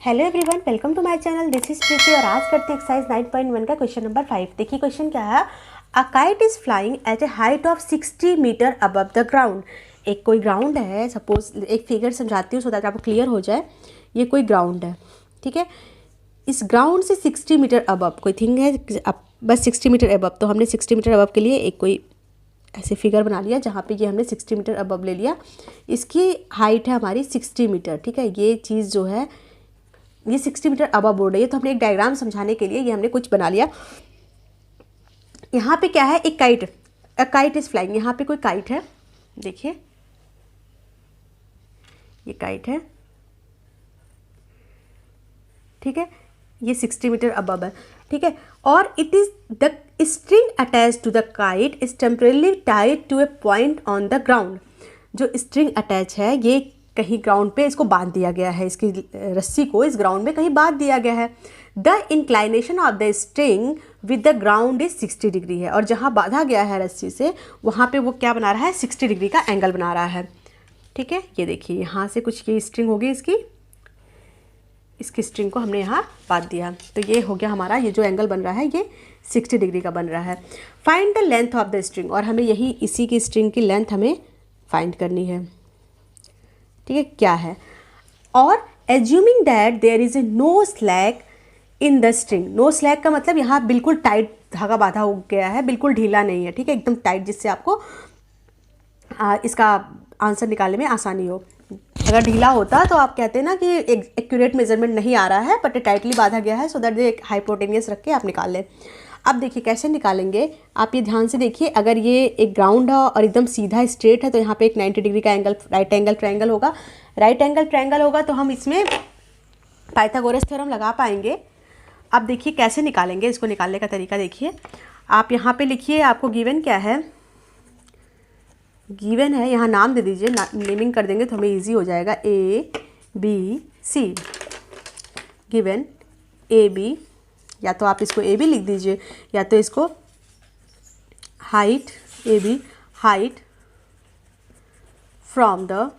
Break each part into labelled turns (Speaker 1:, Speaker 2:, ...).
Speaker 1: Hello everyone, welcome to my channel. This is Preeti और आज करते हैं एक्सरसाइज 9.1 का क्वेश्चन नंबर 5। देखिए क्वेश्चन क्या है। A kite is flying at a height of 60 metre above the ground. एक कोई ग्राउंड है, सपोज एक फिगर समझाती हूँ सो दैट आपको क्लियर हो जाए। ये कोई ग्राउंड है, ठीक है। इस ग्राउंड से 60 मीटर अबव कोई थिंग है, अब बस 60 मीटर अबव। तो हमने 60 मीटर अबव के लिए एक कोई ऐसे फिगर बना लिया जहाँ पे ये हमने 60 मीटर अबव ले लिया। इसकी हाइट है हमारी 60 मीटर, ठीक है। ये चीज़ जो है ये 60 मीटर अबव बोल रही है, तो हमने एक डायग्राम समझाने के लिए ये हमने कुछ बना लिया। यहाँ पे क्या है, एक kite, a kite is flying. यहाँ पे कोई काइट है, देखिए ये काइट है, ठीक है। ये 60 मीटर अबव है, ठीक है। और it is the string attach to the kite is temporarily tied to a point on the ground. जो स्ट्रिंग अटैच है ये कहीं ग्राउंड पे इसको बांध दिया गया है, इसकी रस्सी को इस ग्राउंड में कहीं बांध दिया गया है। The inclination of the string with the ground is 60 degree है। और जहाँ बांधा गया है रस्सी से वहाँ पे वो क्या बना रहा है, 60 डिग्री का एंगल बना रहा है, ठीक है। ये देखिए यहाँ से कुछ ये स्ट्रिंग होगी, इसकी स्ट्रिंग को हमने यहाँ बांध दिया, तो ये हो गया हमारा, ये जो एंगल बन रहा है ये 60 डिग्री का बन रहा है। Find the length of the string, और हमें यही इसी की स्ट्रिंग की लेंथ हमें फाइंड करनी है, ठीक है। क्या है, और assuming that there is a no slack in the string. No slack का मतलब यहाँ बिल्कुल टाइट धागा बांधा हो गया है, बिल्कुल ढीला नहीं है, ठीक है, एकदम टाइट, जिससे आपको इसका आंसर निकालने में आसानी हो। अगर ढीला होता तो आप कहते हैं ना कि एक्यूरेट मेजरमेंट नहीं आ रहा है, बट टाइटली बांधा गया है, सो दैट एक हाइपोटेनियस रख के आप निकाल लें। अब देखिए कैसे निकालेंगे, आप ये ध्यान से देखिए। अगर ये एक ग्राउंड है और एकदम सीधा स्ट्रेट है तो यहाँ पे एक 90 डिग्री का एंगल, राइट एंगल ट्रायंगल होगा। राइट एंगल ट्रायंगल होगा तो हम इसमें पाइथागोरस थ्योरम लगा पाएंगे। अब देखिए कैसे निकालेंगे, इसको निकालने का तरीका देखिए। आप यहाँ पे लिखिए, आपको गिवन क्या है, गिवन है, यहाँ नाम दे दीजिए, नेमिंग कर देंगे तो हमें ईजी हो जाएगा। A B C, given A B, या तो आप इसको ए बी लिख दीजिए या तो इसको height, A B height from the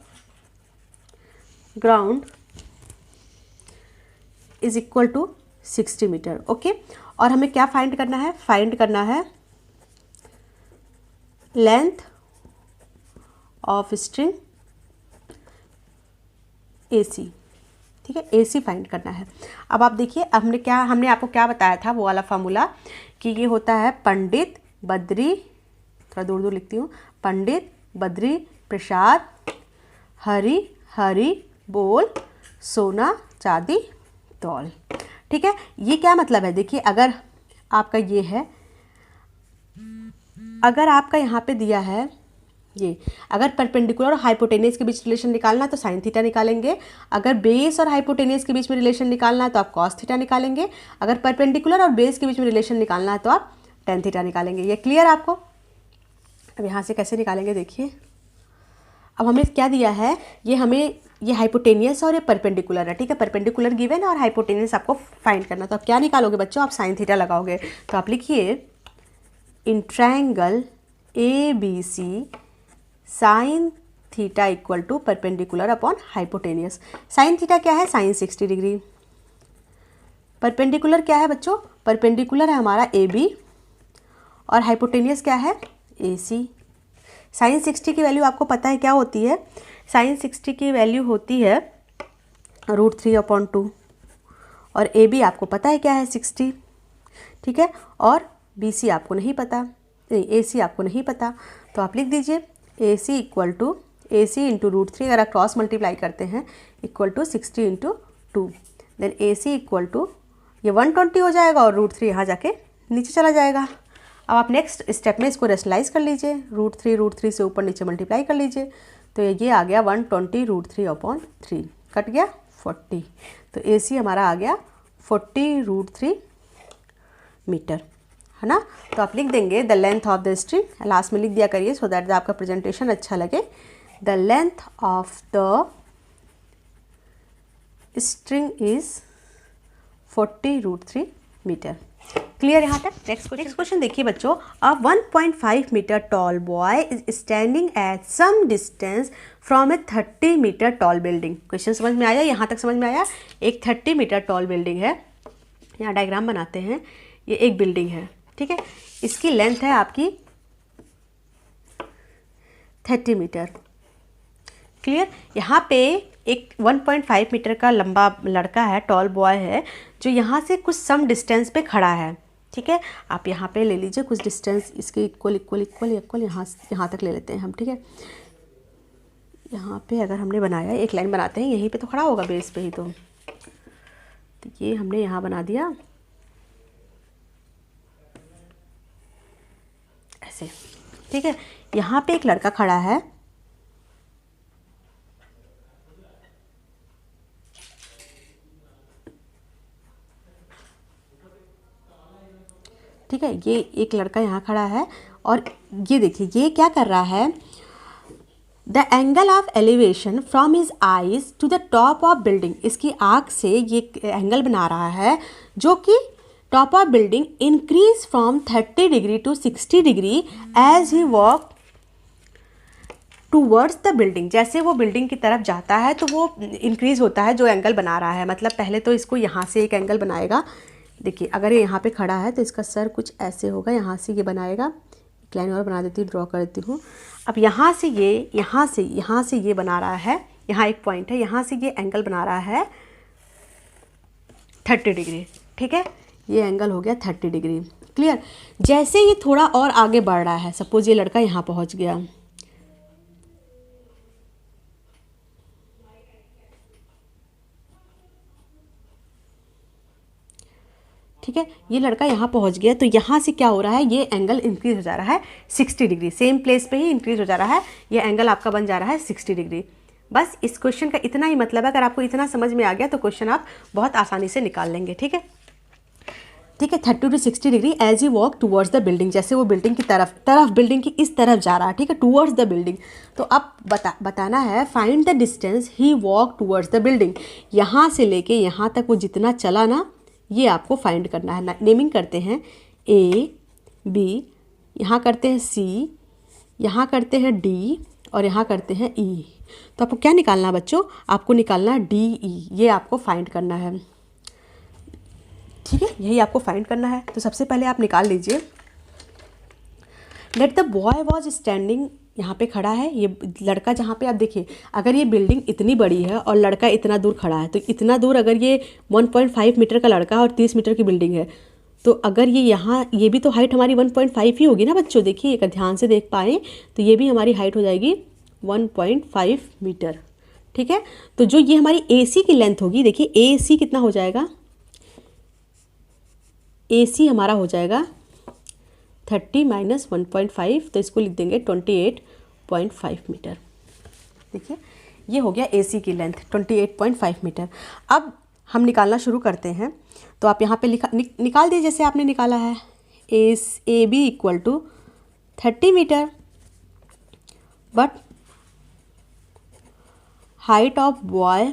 Speaker 1: ground is equal to 60 metre, okay. और हमें क्या फाइंड करना है, फाइंड करना है लेंथ ऑफ स्ट्रिंग AC, ठीक है, AC फाइंड करना है। अब आप देखिए, अब हमने आपको क्या बताया था, वो वाला फार्मूला कि ये होता है पंडित बद्री, थोड़ा दूर दूर लिखती हूँ, पंडित बद्री प्रसाद हरी हरी बोल सोना चांदी तौल, ठीक है। ये क्या मतलब है, देखिए अगर आपका ये है, अगर आपका यहाँ पे दिया है ये, अगर परपेंडिकुलर और हाइपोटेनियस के बीच रिलेशन निकालना है तो साइन थीटा निकालेंगे। अगर बेस और हाइपोटेनियस के बीच में रिलेशन निकालना है तो आप कॉस थीटा निकालेंगे। अगर परपेंडिकुलर और बेस के बीच में रिलेशन निकालना है तो आप टेन थीटा निकालेंगे। ये क्लियर आपको। अब यहाँ से कैसे निकालेंगे देखिए। अब हमें क्या दिया है, ये हमें ये हाइपोटेनियस और ये परपेंडिकुलर है, ठीक है। परपेंडिकुलर गिवन है और हाइपोटेनियस आपको फाइंड करना। तो आप क्या निकालोगे बच्चों, आप साइन थीटा लगाओगे। तो आप लिखिए in triangle ABC sine theta equal to perpendicular upon hypotenuse. Sine theta क्या है, साइन 60 डिग्री। परपेंडिकुलर क्या है बच्चों, परपेंडिकुलर है हमारा AB और हाइपोटेनियस क्या है, AC। साइन 60 की वैल्यू आपको पता है क्या होती है, साइन 60 की वैल्यू होती है √3/2 और AB आपको पता है क्या है 60, ठीक है। और BC आपको नहीं पता, नहीं AC आपको नहीं पता। तो आप लिख दीजिए AC equal to AC into √3, अगर आप क्रॉस मल्टीप्लाई करते हैं, equal to 60 into 2, then AC equal to ये 120 हो जाएगा और √3 यहाँ जाके नीचे चला जाएगा। अब आप नेक्स्ट स्टेप में इसको रेशनलाइज कर लीजिए, √3 से ऊपर नीचे मल्टीप्लाई कर लीजिए, तो ये आ गया 120 √3/3, कट गया 40। तो AC हमारा आ गया 40 √3 मीटर, है ना। तो आप लिख देंगे the length of the string, last में लिख दिया करिए सो दैट आपका प्रेजेंटेशन अच्छा लगे। The length of the string is 40 √3 metre. Clear यहाँ तक? नेक्स्ट क्वेश्चन देखिए बच्चों, a 1.5 metre tall boy is standing at some distance from a 30 metre tall building. Question समझ में आया? यहाँ तक समझ में आया? एक 30 मीटर टॉल बिल्डिंग है, यहाँ डायग्राम बनाते हैं, ये एक बिल्डिंग है, ठीक है, इसकी लेंथ है आपकी 30 मीटर। क्लियर? यहाँ पे एक 1.5 मीटर का लंबा लड़का है, टॉल बॉय है, जो यहाँ से कुछ सम डिस्टेंस पे खड़ा है, ठीक है। आप यहाँ पे ले लीजिए कुछ डिस्टेंस, इसके इक्वल यहाँ तक ले लेते हैं हम, ठीक है। यहाँ पे अगर हमने बनाया, एक लाइन बनाते हैं, यहीं पे तो खड़ा होगा बेस पे ही, तो ये हमने यहाँ बना दिया ऐसे, ठीक है। यहाँ पे एक लड़का खड़ा है, ठीक है, ये एक लड़का यहाँ खड़ा है, और ये देखिए ये क्या कर रहा है, the angle of elevation from his eyes to the top of building, इसकी आँख से ये एंगल बना रहा है जो कि top of building increase from 30 degree to 60 degree as he walk towards the building. जैसे वो बिल्डिंग की तरफ जाता है तो वो इंक्रीज होता है जो एंगल बना रहा है। मतलब पहले तो इसको यहाँ से एक एंगल बनाएगा, देखिए अगर ये यहाँ पे खड़ा है तो इसका सर कुछ ऐसे होगा, यहाँ से ये बनाएगा, एक लाइन और बना देती हूँ, ड्रॉ कर देती हूँ। अब यहाँ से ये बना रहा है, यहाँ एक पॉइंट है, यहाँ से ये एंगल बना रहा है 30 डिग्री, ठीक है, ये एंगल हो गया 30 डिग्री। क्लियर? जैसे ये थोड़ा और आगे बढ़ रहा है, सपोज ये लड़का यहाँ पहुँच गया, ठीक है, ये लड़का यहाँ पहुँच गया, तो यहाँ से क्या हो रहा है, ये एंगल इंक्रीज हो जा रहा है 60 डिग्री, सेम प्लेस पे ही इंक्रीज हो जा रहा है, ये एंगल आपका बन जा रहा है 60 डिग्री। बस इस क्वेश्चन का इतना ही मतलब है, अगर आपको इतना समझ में आ गया तो क्वेश्चन आप बहुत आसानी से निकाल लेंगे, ठीक है। ठीक है, 30 to 60 degree as he walk towards the building, जैसे वो बिल्डिंग की तरफ बिल्डिंग की इस तरफ जा रहा है, ठीक है, टूवर्ड्स द बिल्डिंग। तो अब बताना है find the distance he walk towards the building, यहाँ से लेके यहाँ तक वो जितना चला ना, ये आपको फाइंड करना है। नेमिंग करते हैं ए बी, यहाँ करते हैं सी, यहाँ करते हैं डी, और यहाँ करते हैं ई। तो आपको क्या निकालना है बच्चों, आपको निकालना है डी ई, ये आपको फाइंड करना है, ठीक है, यही आपको फाइंड करना है। तो सबसे पहले आप निकाल लीजिए, let the boy was standing, यहाँ पे खड़ा है ये लड़का, जहाँ पे आप देखिए अगर ये बिल्डिंग इतनी बड़ी है और लड़का इतना दूर खड़ा है, तो इतना दूर अगर ये 1.5 मीटर का लड़का और 30 मीटर की बिल्डिंग है, तो अगर ये यहाँ, ये भी तो हाइट हमारी 1.5 ही होगी ना बच्चों। देखिए अगर ध्यान से देख पाए तो ये भी हमारी हाइट हो जाएगी 1.5 मीटर, ठीक है। तो जो ये हमारी AC की लेंथ होगी, देखिए AC कितना हो जाएगा, AC हमारा हो जाएगा 30 माइनस 1.5, तो इसको लिख देंगे 28.5 मीटर। देखिए ये हो गया AC की लेंथ 28.5 मीटर। अब हम निकालना शुरू करते हैं, तो आप यहाँ पे निकाल दीजिए जैसे आपने निकाला है, AB equal to 30 metre, but height of boy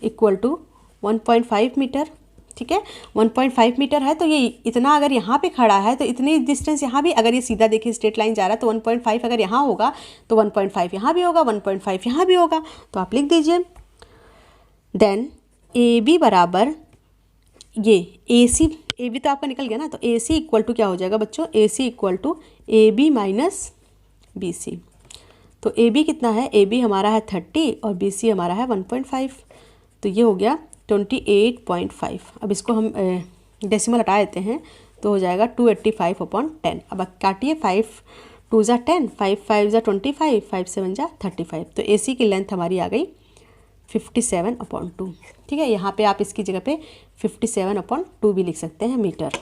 Speaker 1: equal to 1.5 metre, ठीक है। 1.5 मीटर है, तो ये इतना अगर यहाँ पे खड़ा है तो इतनी डिस्टेंस यहाँ भी, अगर ये सीधा देखिए स्ट्रेट लाइन जा रहा है तो 1.5 अगर यहाँ होगा तो 1.5 यहाँ भी होगा, 1.5 यहाँ भी होगा। तो आप लिख दीजिए देन AB बराबर ये AB तो आपका निकल गया ना, तो AC इक्वल टू क्या हो जाएगा बच्चों, AC equal to AB minus BC। तो AB कितना है, AB हमारा है 30 और BC हमारा है 1.5, तो ये हो गया 28.5। अब इसको हम डेसिमल हटा देते हैं तो हो जाएगा 285/10। अब काटिए, 5 2 ज़ा 10, 5 5 ज़ा 25, 5 7 ज़ा 35। तो AC की लेंथ हमारी आ गई 57/2, ठीक है। यहाँ पे आप इसकी जगह पे 57/2 भी लिख सकते हैं मीटर,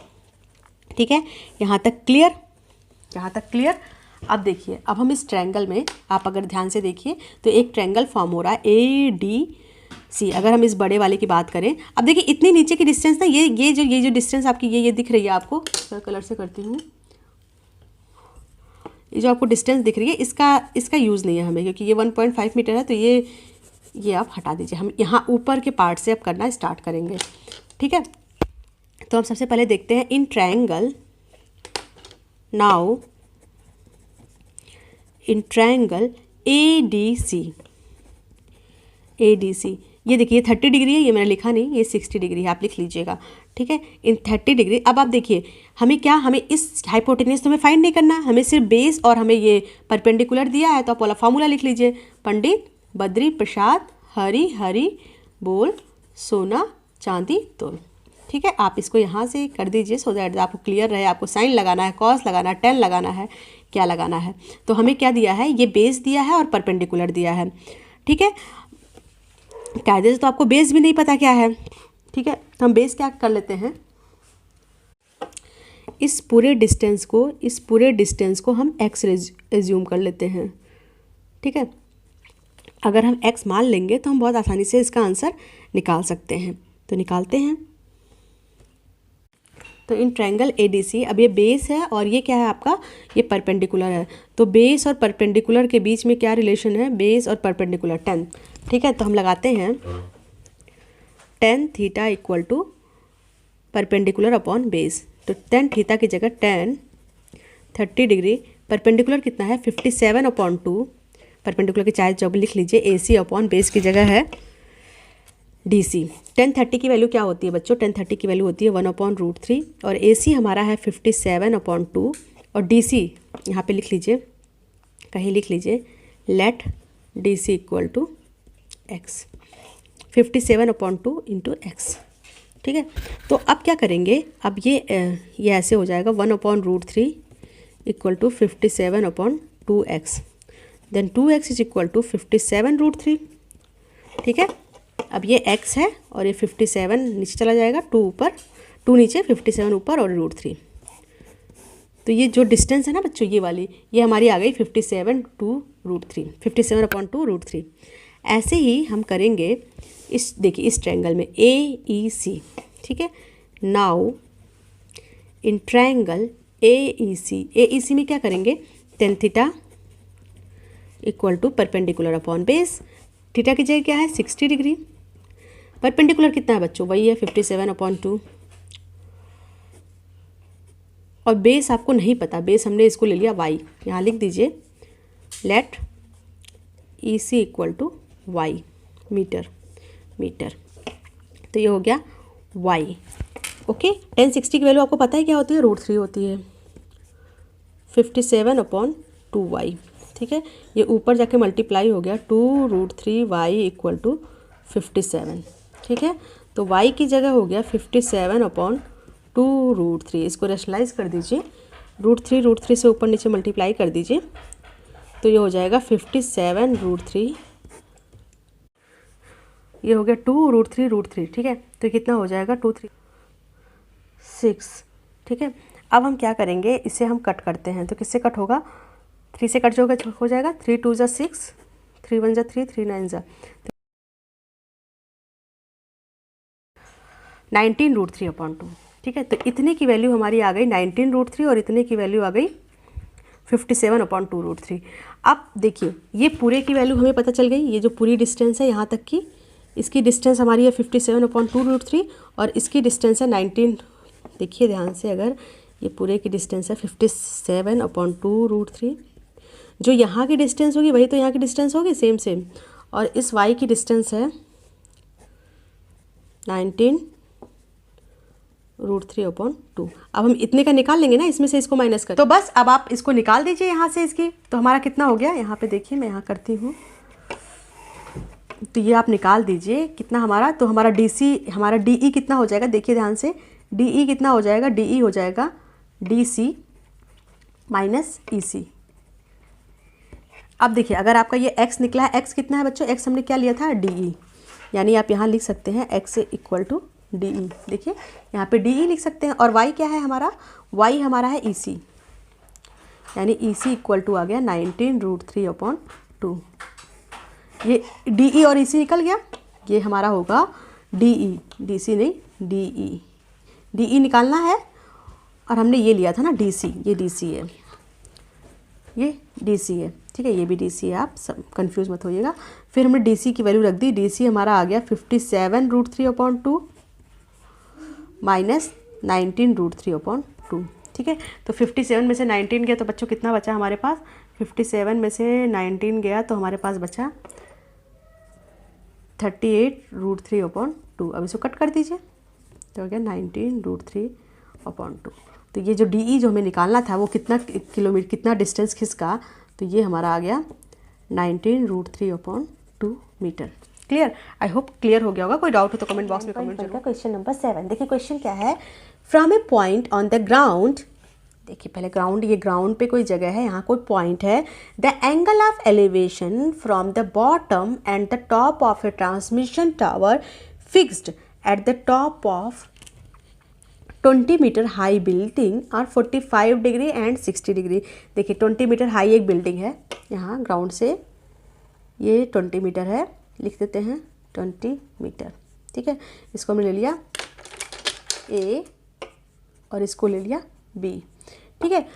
Speaker 1: ठीक है। यहाँ तक क्लियर, यहाँ तक क्लियर। अब देखिए, अब हम इस ट्रायंगल में, आप अगर ध्यान से देखिए तो एक ट्रायंगल फॉर्म हो रहा है ADC। अगर हम इस बड़े वाले की बात करें, अब देखिए इतनी नीचे की डिस्टेंस ना, ये जो डिस्टेंस आपकी ये दिख रही है आपको, कलर से करती हूँ, ये जो आपको डिस्टेंस दिख रही है इसका यूज़ नहीं है हमें, क्योंकि ये 1.5 मीटर है, तो ये आप हटा दीजिए। हम यहाँ ऊपर के पार्ट से अब करना स्टार्ट करेंगे, ठीक है। तो हम सबसे पहले देखते हैं in triangle, now in triangle ADC, ये देखिए 30 डिग्री है, ये मैंने लिखा नहीं, ये 60 डिग्री है, आप लिख लीजिएगा, ठीक है। इन 30 डिग्री, अब आप देखिए हमें इस हाइपोटेन्यूज तो हमें फाइंड नहीं करना, हमें सिर्फ बेस और हमें ये परपेंडिकुलर दिया है, तो आप वाला फॉर्मूला लिख लीजिए, पंडित बद्री प्रसाद हरी हरी बोल सोना चांदी तोल, ठीक है। आप इसको यहाँ से कर दीजिए सो दैट आपको क्लियर रहे, आपको साइन लगाना है, कॉस लगाना है, टेन लगाना है, क्या लगाना है। तो हमें क्या दिया है, ये बेस दिया है और परपेंडिकुलर दिया है, ठीक है। कायदे से तो आपको बेस भी नहीं पता क्या है, ठीक है। तो हम बेस क्या कर लेते हैं, इस पूरे डिस्टेंस को हम x एज्यूम कर लेते हैं, ठीक है। अगर हम x मान लेंगे तो हम बहुत आसानी से इसका आंसर निकाल सकते हैं, तो निकालते हैं। तो इन ट्रायंगल ADC, अब ये बेस है और ये क्या है आपका, ये परपेंडिकुलर है। तो बेस और परपेंडिकुलर के बीच में क्या रिलेशन है, बेस और परपेंडिकुलर 10, ठीक है। तो हम लगाते हैं tan theta equal to perpendicular upon base. तो tan थीटा की जगह tan 30 डिग्री, परपेंडिकुलर कितना है 57/2, परपेंडिकुलर की चाहे जब लिख लीजिए, AC अपॉन बेस की जगह है DC। tan 30 की वैल्यू क्या होती है बच्चों, tan 30 की वैल्यू होती है 1/√3 और AC हमारा है 57/2 और DC यहाँ पे लिख लीजिए, कहीं लिख लीजिए, let DC equal to x, 57/2 into x, ठीक है। तो अब क्या करेंगे, अब ये ऐसे हो जाएगा 1/√3 equal to 57/2x, then 2x is equal to 57√3, ठीक है। अब ये x है और ये 57 नीचे चला जाएगा, 2 ऊपर 2 नीचे 57 ऊपर और √3। तो ये जो डिस्टेंस है ना बच्चों, ये वाली, ये हमारी आ गई 57/2√3, 57/2√3। ऐसे ही हम करेंगे इस, देखिए इस ट्रायंगल में AEC, ठीक है। नाउ इन ट्रायंगल AEC में क्या करेंगे, tan theta equal to perpendicular upon base, theta की जगह क्या है 60 डिग्री, परपेंडिकुलर कितना है बच्चों, वही है 57/2 और बेस आपको नहीं पता, बेस हमने इसको ले लिया y, यहाँ लिख दीजिए let EC equal to y, metre, तो ये हो गया y, ओके। tan 60 की वैल्यू आपको पता है क्या होती है, √3 होती है, 57/2y, ठीक है। ये ऊपर जाके मल्टीप्लाई हो गया 2√3y इक्वल टू 57, ठीक है। तो y की जगह हो गया 57/2√3, इसको रेशनलाइज कर दीजिए, √3 से ऊपर नीचे मल्टीप्लाई कर दीजिए, तो ये हो जाएगा 57√3, ये हो गया 2√3, ठीक है। तो कितना हो जाएगा 2 3 6, ठीक है। अब हम क्या करेंगे, इसे हम कट करते हैं, तो किससे कट होगा, 3 से कट हो जाएगा, 3 2 = 6, 3 1 = 3, 3 9 = 19√3/2, ठीक है। तो इतने की वैल्यू हमारी आ गई 19√3 और इतने की वैल्यू आ गई 57/2√3। अब देखिए ये पूरे की वैल्यू हमें पता चल गई, ये जो पूरी डिस्टेंस है यहाँ तक की, इसकी डिस्टेंस हमारी है 57/2√3 और इसकी डिस्टेंस है 19, देखिए ध्यान से, अगर ये पूरे की डिस्टेंस है 57/2√3, जो यहाँ की डिस्टेंस होगी वही तो यहाँ की डिस्टेंस होगी, सेम, और इस y की डिस्टेंस है 19√3/2। अब हम इतने का निकाल लेंगे ना, इसमें से इसको माइनस कर, तो बस अब आप इसको निकाल दीजिए यहाँ से इसकी, तो हमारा कितना हो गया, यहाँ पे देखिए मैं यहाँ करती हूँ, तो ये आप निकाल दीजिए कितना हमारा, तो हमारा DC, हमारा DE कितना हो जाएगा, देखिए ध्यान से, DE कितना हो जाएगा, DE हो जाएगा DC माइनस EC। अब देखिए अगर आपका ये x निकला है, x कितना है बच्चों, x हमने क्या लिया था DE, यानी आप यहाँ लिख सकते हैं x इक्वल टू DE, देखिए यहाँ पे DE लिख सकते हैं, और y क्या है हमारा, y हमारा है EC, यानी EC इक्वल टू आ गया 19√3/2। ये DE और EC निकल गया, ये हमारा होगा DE, DC नहीं DE निकालना है, और हमने ये लिया था ना DC, ये DC है, ये DC है, ठीक है, ये भी DC है, आप सब कंफ्यूज मत होइएगा। फिर हमने DC की वैल्यू रख दी, DC हमारा आ गया 57√3/2 माइनस 19√3/2। ठीक है, तो 57 में से 19 गया तो बच्चों कितना बचा हमारे पास? 57 में से 19 गया तो हमारे पास बचा 38√3/2। अब इसको कट कर दीजिए तो हो गया 19√3/2। तो ये जो DE जो हमें निकालना था वो कितना किलोमीटर, कितना डिस्टेंस खिसका, तो ये हमारा आ गया 19√3/2 metre. Clear? I hope clear हो गया होगा। कोई डाउट हो तो कमेंट बॉक्स में कमेंट जरूर। क्वेश्चन नंबर 7 देखिए, क्वेश्चन क्या है? From a point on the ground, देखिए पहले ग्राउंड, ये ग्राउंड पे कोई जगह है, यहाँ कोई पॉइंट है। The angle of elevation from the bottom and the top of a transmission tower fixed at the top of 20 metre high building और 45 डिग्री एंड 60 डिग्री। देखिए 20 मीटर हाई एक बिल्डिंग है यहाँ ग्राउंड से, ये 20 मीटर है, लिख देते हैं 20 मीटर। ठीक है, इसको हमने ले लिया A और इसको ले लिया B। ठीक है,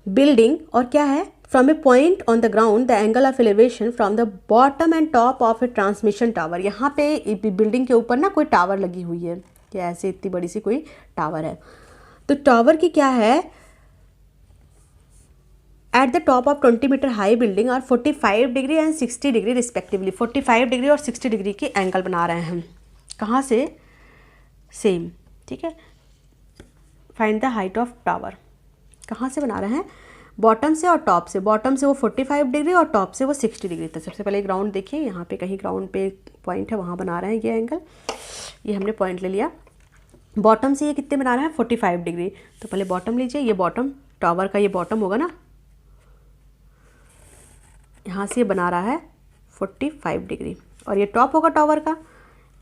Speaker 1: बिल्डिंग और क्या है? From a point on the ground the angle of elevation from the bottom and top of a transmission tower. यहाँ पे बिल्डिंग के ऊपर ना कोई टावर लगी हुई है, क्या ऐसे इतनी बड़ी सी कोई टावर है। तो टावर की क्या है? At the top of 20 metre high building और 45 degree and 60 degree respectively. 45 degree और 60 डिग्री की एंगल बना रहे हैं हम। कहाँ से? सेम। ठीक है, find the height of tower. कहाँ से बना रहे हैं? बॉटम से और टॉप से। बॉटम से वो 45 डिग्री और टॉप से वो 60 डिग्री। तो सबसे पहले ग्राउंड देखिए, यहाँ पे कहीं ग्राउंड पे पॉइंट है, वहाँ बना रहे हैं ये एंगल। ये हमने पॉइंट ले लिया। बॉटम से ये कितने बना रहे हैं? 45 डिग्री। तो पहले बॉटम लीजिए, ये बॉटम, टावर का ये बॉटम होगा ना, यहाँ से ये बना रहा है 45 डिग्री और ये टॉप होगा टावर का।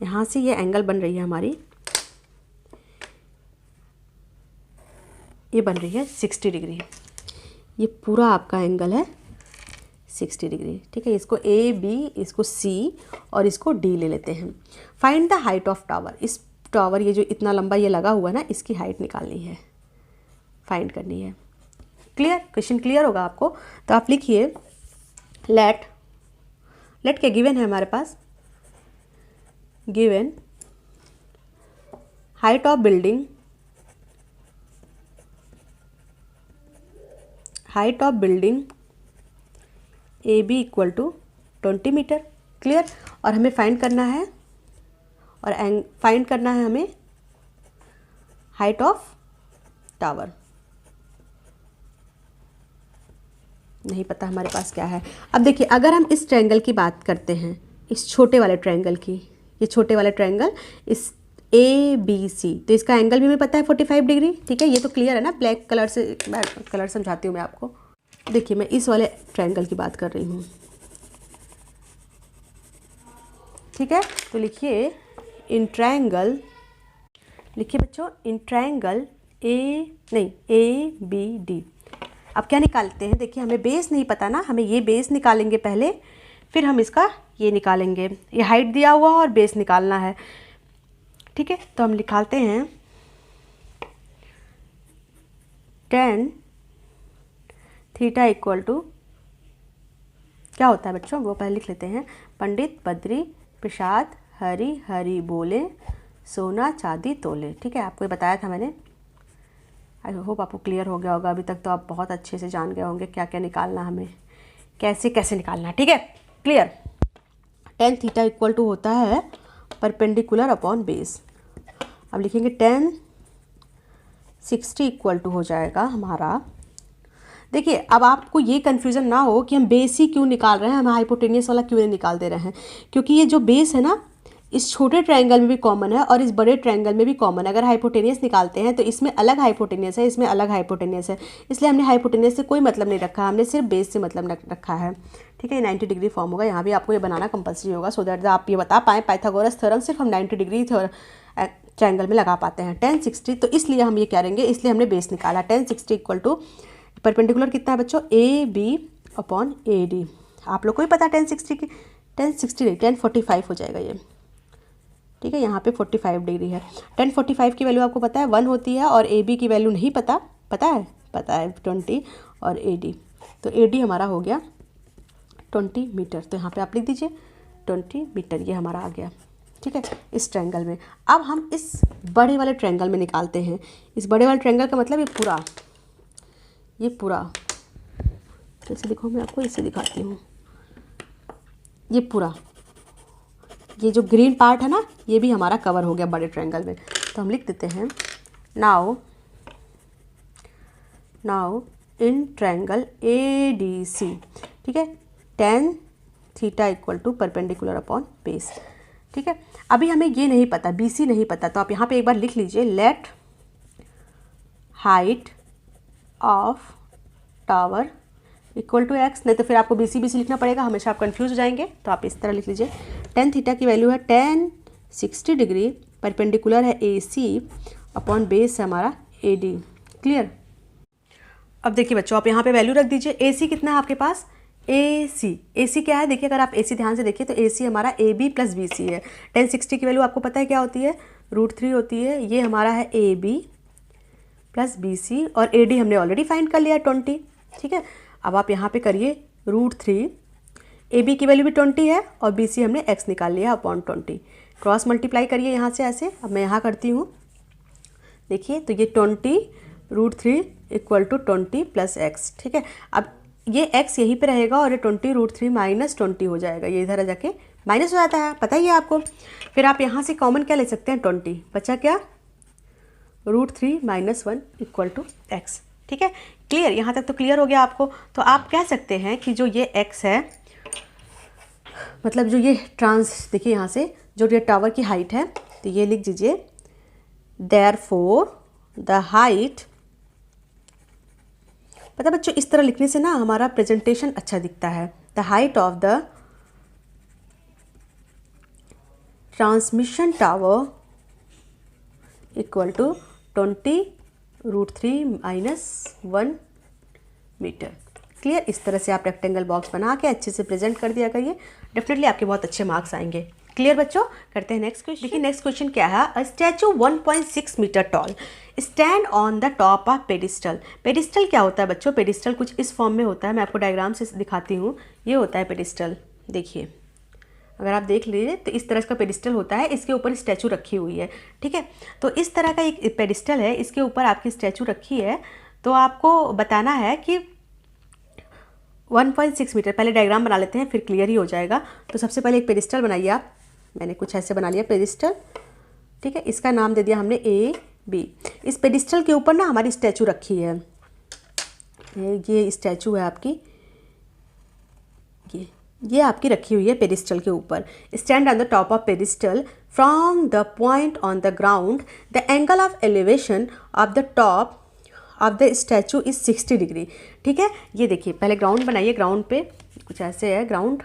Speaker 1: यहाँ से ये एंगल बन रही है हमारी, ये बन रही है 60 डिग्री। ये पूरा आपका एंगल है 60 डिग्री। ठीक है, इसको A, B, इसको C और इसको D ले लेते हैं। Find the height of tower. इस टावर, ये जो इतना लंबा ये लगा हुआ है ना, इसकी हाइट निकालनी है, फाइंड करनी है। क्लियर? क्वेश्चन क्लियर होगा आपको। तो आप लिखिए लेट क्या गिवन है हमारे पास? Given height of building, height of building AB equal to 20 metre. Clear? और हमें फाइंड करना है, और फाइंड करना है हमें हाइट ऑफ टावर। नहीं पता हमारे पास क्या है। अब देखिए, अगर हम इस ट्रायंगल की बात करते हैं, इस छोटे वाले ट्रायंगल की, ये छोटे वाले ट्रायंगल, इस ABC, तो इसका एंगल भी हमें पता है 45 डिग्री। ठीक है, ये तो क्लियर है ना, ब्लैक कलर से, मैं कलर समझाती हूँ मैं आपको। देखिए मैं इस वाले ट्रायंगल की बात कर रही हूँ। ठीक है, तो लिखिए इन ट्रायंगल, लिखिए बच्चों इन ट्रायंगल ABD। अब क्या निकालते हैं? देखिए हमें बेस नहीं पता ना, हमें ये बेस निकालेंगे पहले, फिर हम इसका ये निकालेंगे। ये हाइट दिया हुआ और बेस निकालना है। ठीक है, तो हम निकालते हैं tan थीटा इक्वल टू, क्या होता है बच्चों वो पहले लिख लेते हैं। पंडित बद्री प्रसाद हरी हरी बोले, सोना चांदी तोले। ठीक है, आपको ये बताया था मैंने। आई होप आपको क्लियर हो गया होगा। अभी तक तो आप बहुत अच्छे से जान गए होंगे क्या क्या निकालना, हमें कैसे कैसे निकालना। ठीक है, clear? tan theta equal to होता है परपेंडिकुलर अपॉन बेस। अब लिखेंगे tan 60 इक्वल टू हो जाएगा हमारा। देखिए अब आपको ये कन्फ्यूज़न ना हो कि हम बेस ही क्यों निकाल रहे हैं, हम हाइपोटेनियस वाला क्यों नहीं निकाल दे रहे हैं, क्योंकि ये जो बेस है ना, इस छोटे ट्रायंगल में भी कॉमन है और इस बड़े ट्रायंगल में भी कॉमन है। अगर हाइपोटेनियस निकालते हैं तो इसमें अलग हाइपोटेनियस है, इसमें अलग हाइपोटेनियस है, इसलिए हमने हाइपोटेनियस से कोई मतलब नहीं रखा, हमने सिर्फ बेस से मतलब रखा है। ठीक है, 90 डिग्री फॉर्म होगा। यहाँ भी आपको ये बनाना कंपल्सरी होगा, सो दैट आप ये बता पाएँ पाइथागोरस थ्योरम सिर्फ हम 90 डिग्री ट्रायंगल में लगा पाते हैं। tan 60, तो इसलिए हम ये करेंगे, इसलिए हमने बेस निकाला। tan 60 इक्वल टू परपेंडिकुलर कितना है बच्चों? AB upon AD। आप लोग को ही पता tan 60 की, tan 60 नहीं, tan 45 हो जाएगा ये। ठीक है, यहाँ पे 45 डिग्री है। tan 45 की वैल्यू आपको पता है 1 होती है, और AB की वैल्यू नहीं पता, पता है 20 और AD। तो AD हमारा हो गया 20 मीटर। तो यहाँ पे आप लिख दीजिए 20 मीटर, ये हमारा आ गया। ठीक है, इस ट्रायंगल में। अब हम इस बड़े वाले ट्रायंगल में निकालते हैं। इस बड़े वाले ट्रायंगल का मतलब ये पूरा जैसे देखो, मैं आपको इससे दिखाती हूँ। ये पूरा, ये जो ग्रीन पार्ट है ना, ये भी हमारा कवर हो गया बड़े ट्रायंगल में। तो हम लिख देते हैं नाउ इन ट्रायंगल ADC, ठीक है, tan theta equal to perpendicular upon base. ठीक है, अभी हमें ये नहीं पता, BC नहीं पता, तो आप यहाँ पे एक बार लिख लीजिए, let height of tower equal to x। नहीं तो फिर आपको BC लिखना पड़ेगा, हमेशा आप कंफ्यूज हो जाएंगे। तो आप इस तरह लिख लीजिए, tan थीटा की वैल्यू है tan 60 डिग्री, परपेंडिकुलर है AC अपॉन बेस है हमारा AD। क्लियर। अब देखिए बच्चों, आप यहाँ पे वैल्यू रख दीजिए। AC कितना है आपके पास, AC क्या है, देखिए अगर आप AC ध्यान से देखिए तो AC हमारा AB प्लस BC है। tan 60 की वैल्यू आपको पता है क्या होती है, √3 होती है। ये हमारा है AB प्लस BC और AD हमने ऑलरेडी फाइंड कर लिया है 20। ठीक है, अब आप यहाँ पे करिए √3, AB की वैल्यू भी 20 है और BC हमने x निकाल लिया अपॉन 20। क्रॉस मल्टीप्लाई करिए यहाँ से ऐसे। अब मैं यहाँ करती हूँ, देखिए तो ये 20 √3 इक्वल टू 20 प्लस x। ठीक है, अब ये x यहीं पे रहेगा और ये 20 √3 माइनस 20 हो जाएगा। ये इधर आ जाके माइनस हो जाता है, पता ही है आपको। फिर आप यहाँ से कॉमन क्या ले सकते हैं, 20, बचा क्या, √3 माइनस 1 इक्वल टू x। ठीक है, क्लियर, यहाँ तक तो क्लियर हो गया आपको। तो आप कह सकते हैं कि जो ये x है, मतलब जो ये देखिए यहाँ से जो ये टावर की हाइट है, तो ये लिख दीजिए, देयरफॉर द हाइट। पता बच्चों, इस तरह लिखने से ना हमारा प्रेजेंटेशन अच्छा दिखता है। The height of the transmission tower equal to 20 √3 minus 1 metre. Clear, इस तरह से आप रेक्टेंगल बॉक्स बना के अच्छे से प्रेजेंट कर दिया करिए, डेफिनेटली आपके बहुत अच्छे मार्क्स आएंगे। क्लियर बच्चों, करते हैं नेक्स्ट क्वेश्चन। देखिए नेक्स्ट क्वेश्चन क्या है, a statue 1.6 metre tall stand on the top of pedestal. Pedestal क्या होता है बच्चों, पेडिस्टल कुछ इस फॉर्म में होता है, मैं आपको डायग्राम से दिखाती हूँ। ये होता है पेडिस्टल, देखिए अगर आप देख लीजिए तो इस तरह का पेडिस्टल होता है, इसके ऊपर स्टैचू रखी हुई है। ठीक है, तो इस तरह का एक पेडिस्टल है, इसके ऊपर आपकी स्टैचू रखी है। तो आपको बताना है कि 1.6 मीटर, पहले डायग्राम बना लेते हैं फिर क्लियर ही हो जाएगा। तो सबसे पहले एक पेडिस्टल बनाइए आप, मैंने कुछ ऐसे बना लिया पेडिस्टल। ठीक है, इसका नाम दे दिया हमने AB। इस पेडिस्टल के ऊपर ना हमारी स्टैचू रखी है, ये स्टैचू है आपकी, ये आपकी रखी हुई है पेडिस्टल के ऊपर। Stand on the top of pedestal from the point on the ground, the angle of elevation of the top of the statue is 60 degree. ठीक है, ये देखिए पहले ग्राउंड बनाइए, ग्राउंड पे कुछ ऐसे है ग्राउंड।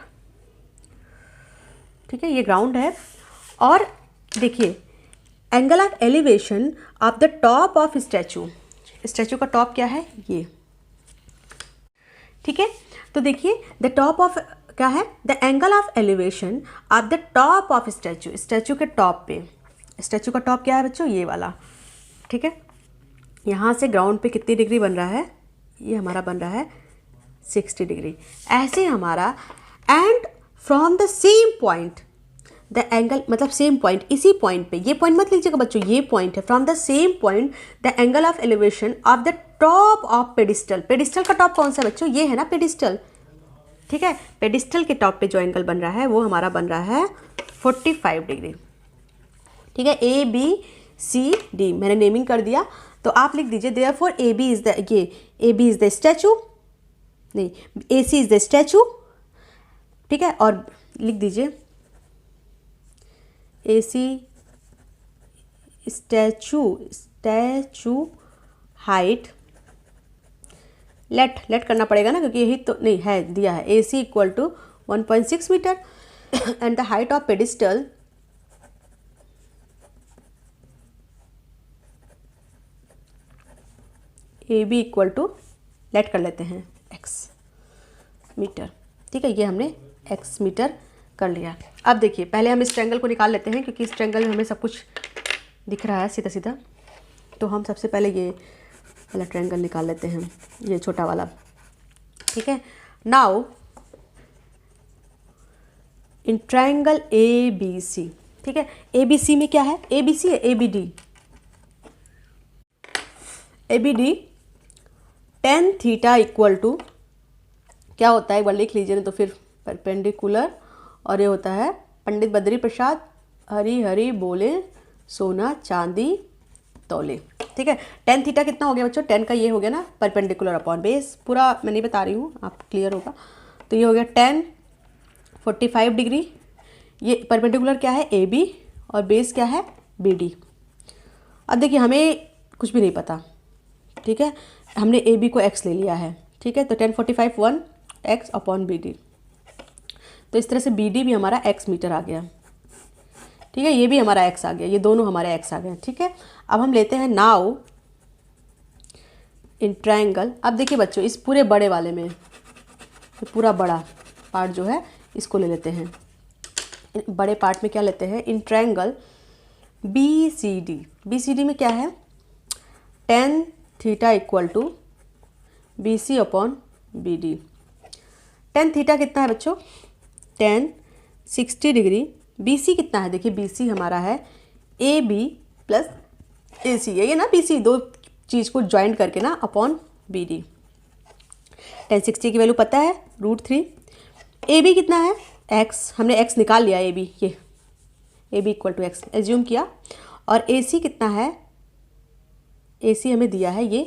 Speaker 1: ठीक है, ये ग्राउंड है और देखिए angle of elevation of the top of statute, statue का टॉप क्या है, ये। ठीक है, तो देखिए द टॉप ऑफ क्या है, the angle of elevation of the top of statute, statue के टॉप पे, स्टैचू का टॉप क्या है बच्चों, ये वाला। ठीक है, यहाँ से ग्राउंड पे कितनी डिग्री बन रहा है, ये हमारा बन रहा है 60 डिग्री। ऐसे हमारा and from the same point the angle, मतलब सेम पॉइंट, इसी पॉइंट पे, ये पॉइंट मत लीजिएगा बच्चों, ये पॉइंट है। From the same point the angle of elevation of the top of pedestal. Pedestal का टॉप कौन सा है बच्चों, ये है ना पेडिस्टल। ठीक है, पेडिस्टल के टॉप पे जो एंगल बन रहा है वो हमारा बन रहा है 45 डिग्री। ठीक है, ABCD मैंने नेमिंग कर दिया। तो आप लिख दीजिए देयरफॉर AB इज द, ये AB इज द स्टैचू, नहीं AC इज द स्टैचू। ठीक है, और लिख दीजिए AC स्टैचू हाइट, लेट करना पड़ेगा ना, क्योंकि यही तो नहीं है दिया है, AC equal to 1.6 metre and the height of pedestal AB equal to, let कर लेते हैं x मीटर। ठीक है, ये हमने x मीटर कर लिया। अब देखिए पहले हम इस ट्रायंगल को निकाल लेते हैं, क्योंकि इस ट्रायंगल में हमें सब कुछ दिख रहा है सीधा सीधा। तो हम सबसे पहले ये वाला ट्रायंगल निकाल लेते हैं, ये छोटा वाला। ठीक है, नाउ इन ट्रायंगल ABC, ठीक है। ए बी सी में क्या है, ए बी सी है, A B D, A B D tan theta equal to क्या होता है एक बार लिख लीजिए ना तो फिर, परपेंडिकुलर, और ये होता है पंडित बद्री प्रसाद हरी हरी बोले सोना चांदी तौले, ठीक है। टेन थीटा कितना हो गया बच्चों, 10 का ये हो गया ना परपेंडिकुलर अपॉन बेस, पूरा मैं नहीं बता रही हूँ, आप क्लियर होगा। तो ये हो गया 10 45 डिग्री, ये परपेंडिकुलर क्या है ए बी और बेस क्या है बी डी। अब देखिए हमें कुछ भी नहीं पता, ठीक है, हमने ए बी को एक्स ले लिया है, ठीक है। तो 10 45 1 एक्स अपॉन बी डी, तो इस तरह से बी डी भी हमारा एक्स मीटर आ गया, ठीक है। ये भी हमारा एक्स आ गया, ये दोनों हमारे एक्स आ गए, ठीक है। अब हम लेते हैं नाउ इन ट्रायंगल। अब देखिए बच्चों इस पूरे बड़े वाले में, तो पूरा बड़ा पार्ट जो है इसको ले लेते हैं, बड़े पार्ट में क्या लेते हैं, in triangle B C D. B C D में क्या है, tan theta equal to B C upon B D. Tan theta कितना है बच्चों, 10 60 डिग्री। बी सी कितना है, देखिए बी सी हमारा है ए बी प्लस ए सी, ये ना बी सी, दो चीज़ को ज्वाइंट करके ना अपॉन बी डी। 1060 की वैल्यू पता है √3। ए बी कितना है एक्स, हमने एक्स निकाल लिया, ए बी, ये A B equal to x assume किया। और ए सी कितना है, ए सी हमें दिया है ये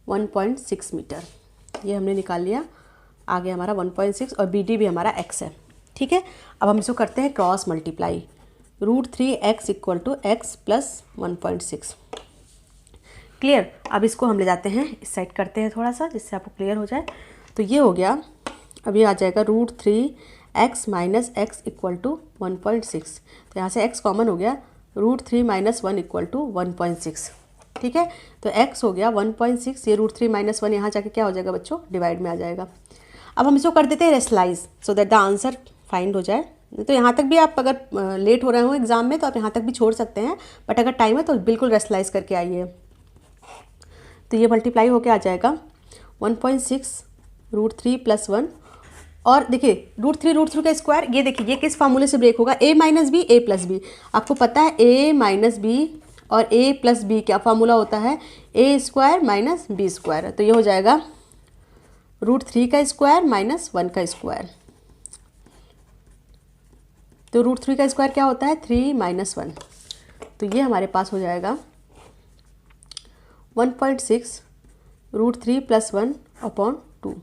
Speaker 1: 1.6 मीटर, ये हमने निकाल लिया, आ गया हमारा 1.6, और बी डी भी हमारा एक्स है, ठीक है। अब हम इसको करते हैं cross multiply, √3x equal to x plus 1.6, clear. अब इसको हम ले जाते हैं इस साइड, करते हैं थोड़ा सा जिससे आपको क्लियर हो जाए। तो ये हो गया, अब ये आ जाएगा √3x minus x equal to 1.6, तो यहाँ से x कॉमन हो गया, √3 माइनस 1 इक्वल टू 1.6, ठीक है। तो x हो गया 1.6, ये √3 माइनस 1 यहाँ जाके क्या हो जाएगा बच्चों, डिवाइड में आ जाएगा। अब हम इसको कर देते हैं rationalise so that the answer find हो जाए। तो यहाँ तक भी आप अगर लेट हो रहे हो एग्जाम में तो आप यहाँ तक भी छोड़ सकते हैं, बट अगर टाइम है तो बिल्कुल रेशनलाइज करके आइए। तो ये मल्टीप्लाई होके आ जाएगा 1.6 √3 प्लस 1, और देखिए √3 का स्क्वायर, ये देखिए ये किस फार्मूले से ब्रेक होगा, a minus B A plus B. आपको पता है a माइनस बी और a प्लस बी क्या फार्मूला होता है, a square minus B square. तो ये हो जाएगा √3 का स्क्वायर माइनस 1 का स्क्वायर। तो √3 का स्क्वायर क्या होता है, 3 माइनस 1, तो ये हमारे पास हो जाएगा 1.6 √3 प्लस 1 अपॉन 2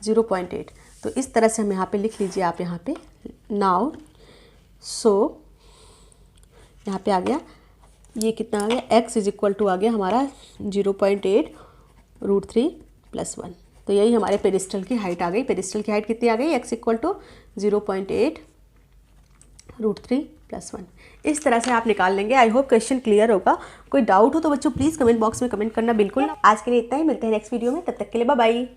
Speaker 1: 0.8। तो इस तरह से हम यहाँ पे लिख लीजिए आप यहाँ पे नाउ। सो यहाँ पे आ गया, ये कितना आ गया, x इज इक्वल टू आ गया हमारा 0.8 √3 प्लस 1। तो यही हमारे पेडिस्टल की हाइट आ गई। पेडिस्टल की हाइट कितनी आ गई, x इक्वल टू 0.8 √3 प्लस 1। इस तरह से आप निकाल लेंगे। आई होप क्वेश्चन क्लियर होगा। कोई डाउट हो तो बच्चों प्लीज़ कमेंट बॉक्स में कमेंट करना बिल्कुल। आज के लिए इतना ही, मिलते हैं नेक्स्ट वीडियो में, तब तक के लिए बाय बाय।